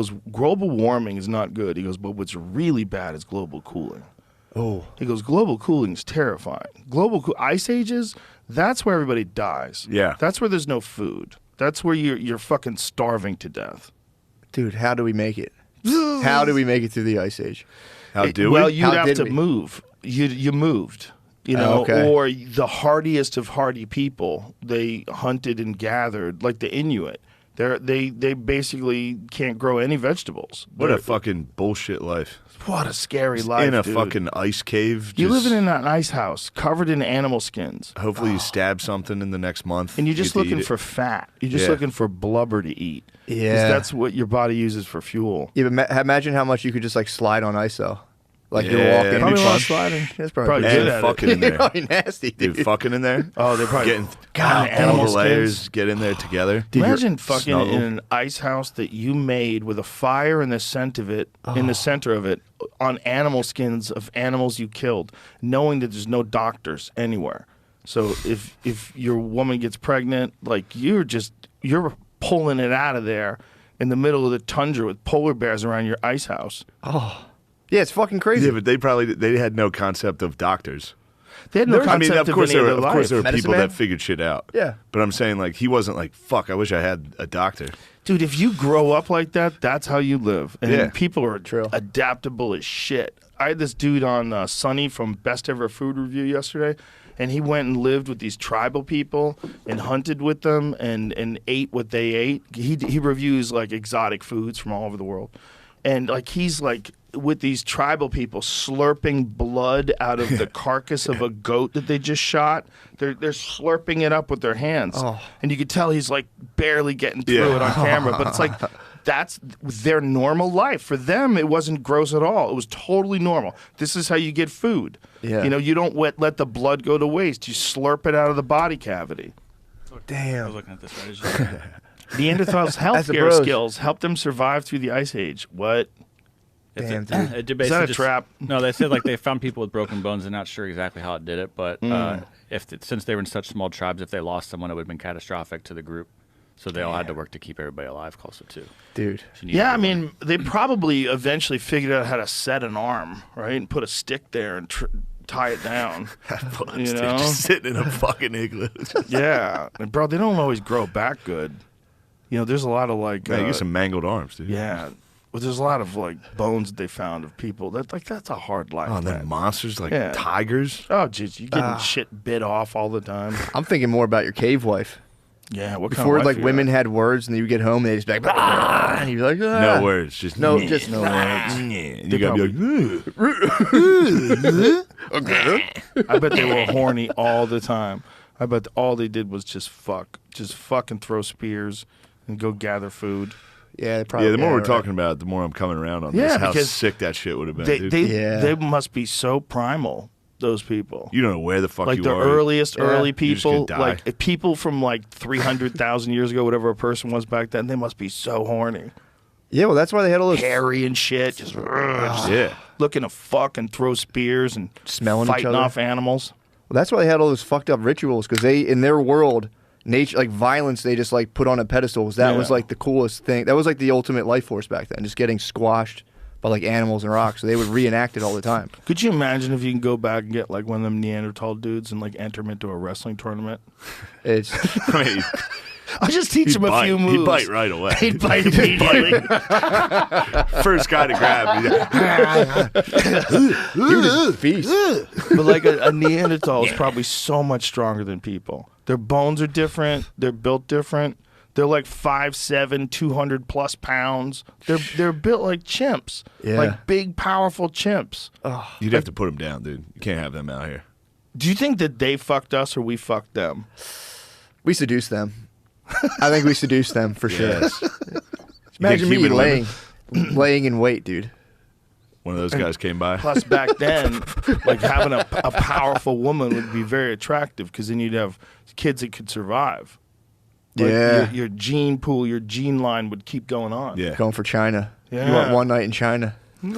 goes, global warming is not good. He goes, but what's really bad is global cooling. Oh. He goes, global cooling is terrifying. Ice ages, that's where everybody dies. Yeah. That's where there's no food. That's where you're fucking starving to death. Dude, how do we make it? How do we make it through the Ice Age? Well, you'd How have did to we? move. You moved. You know, okay. or the hardiest of hardy people, they hunted and gathered, like the Inuit. They basically can't grow any vegetables. What a fucking bullshit life. What a scary life, In a dude. fucking ice cave. You're just- living in an ice house covered in animal skins. Hopefully you stab something in the next month. And you're just You get to looking eat it. for fat. You're just Yeah. looking for blubber to eat. 'Cause Yeah. that's what your body uses for fuel. Yeah, but imagine how much you could just like slide on ice though. Like you're Yeah, walking. that'd Probably be a lot fun. of sliding. That's Probably probably good And at it. fucking in You're there. probably nasty, dude. Dude, fucking in there. Oh, they're probably Getting God, all animal the layers skins. get in there together. Imagine fucking snuggle. in an ice house that you made with a fire in the center of it, on animal skins of animals you killed, knowing that there's no doctors anywhere. So if your woman gets pregnant, like you're pulling it out of there in the middle of the tundra with polar bears around your ice house. Yeah, it's fucking crazy. Yeah, but they had no concept of doctors. They had no I mean, concept of course, any there were, of their of course, there life. were Medicine people man? that figured shit out. Yeah. But I'm saying, like, he wasn't like, fuck, I wish I had a doctor. Dude, if you grow up like that, that's how you live. And Yeah. people are True. adaptable as shit. I had this dude on Sonny from Best Ever Food Review yesterday, and he went and lived with these tribal people and hunted with them and ate what they ate. He reviews like exotic foods from all over the world. And like he's like with these tribal people slurping blood out of the carcass of a goat that they just shot. They're slurping it up with their hands. Oh. And you could tell he's like barely getting through Yeah. it on camera, but it's like that's their normal life. For them, it wasn't gross at all. It was totally normal. This is how you get food. Yeah. You know, you don't let the blood go to waste. You slurp it out of the body cavity. I was Damn. looking at this right. Neanderthals' That's the healthcare bros. skills helped them survive through the Ice Age. What? Damn, dude. It did Is that basically a just- trap? No, they said like they found people with broken bones. They're not sure exactly how it did it, but since they were in such small tribes, if they lost someone, it would have been catastrophic to the group. So they all had to work to keep everybody alive, closer to. Dude. So you need Yeah, I everyone. mean, they probably eventually figured out how to set an arm, right, and put a stick there and tie it down. You know? Just sitting in a fucking igloo. Yeah, and bro, they don't always grow back good. You know, there's a lot of like, Man, you get some mangled arms, dude. yeah, well, there's a lot of like bones that they found of people. That's a hard life. Oh, and then man. monsters like Yeah. tigers. Oh, jeez, you getting shit bit off all the time. I'm thinking more about your cave wife. Yeah, what Before, kind of like, life you women got? had words, and then you get home, and they just be like, "Ah," and you're like, ah. No words, just No, "Nyeh, just no ah. words. nyeh." You gotta be like, I bet they were horny all the time. I bet all they did was just fuck and throw spears and go gather food. Yeah, they probably. yeah. The more we're right. talking about it, the more I'm coming around on Yeah, this. How because sick that shit would have been, They dude. Yeah. must be so primal. Those people. You don't know where the fuck Like you the are. earliest early You're just gonna people, die. like if people from like 300,000 years ago, whatever a person was back then, they must be so horny, Yeah, well, that's why they had all those. hairy and shit, just Yeah. looking to fuck and throw spears and Smelling each fighting other. off animals. Well, that's why they had all those fucked up rituals, because they, in their world, nature, like violence, they just like put on a pedestal. That was Yeah. like the coolest thing. That was like the ultimate life force back then, just getting squashed by like animals and rocks. So they would reenact it all the time. Could you imagine if you can go back and get like one of them Neanderthal dudes and like enter him into a wrestling tournament? It's I mean, I'll just teach him a few moves. He'd bite right away. He'd bite immediately. First guy to grab. feast. But like a Neanderthal is probably so much stronger than people. Their bones are different. They're built different. They're like 5'7", 200 plus pounds. They're built like chimps. Yeah. Like big, powerful chimps. You'd have to put them down, dude. You can't have them out here. Do you think that they fucked us or we fucked them? We seduced them. I think we seduced them for sure. Yes. Imagine me human laying in wait, dude. One of those guys came by. Plus, back then, like having a powerful woman would be very attractive because then you'd have kids that could survive. Like Yeah. your gene pool, your gene line would keep going on. Yeah. Going for China. Yeah. You want one night in China. China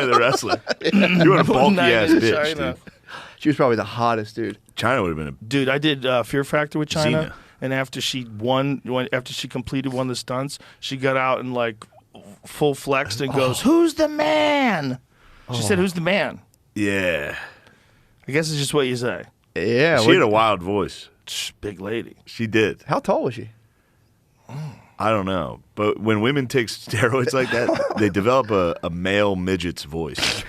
the wrestler. You want a bulky night ass in bitch, China. dude. She was probably the hottest, dude. China would have been a Dude, I did Fear Factor with China. Xena. And after she completed one of the stunts, she got out and like full flexed and goes, "Who's the man?" She said, "Who's the man?" Yeah. I guess it's just what you say. Yeah. She had a wild voice. Big lady. She did. How tall was she? I don't know. But when women take steroids like that, they develop a male midget's voice.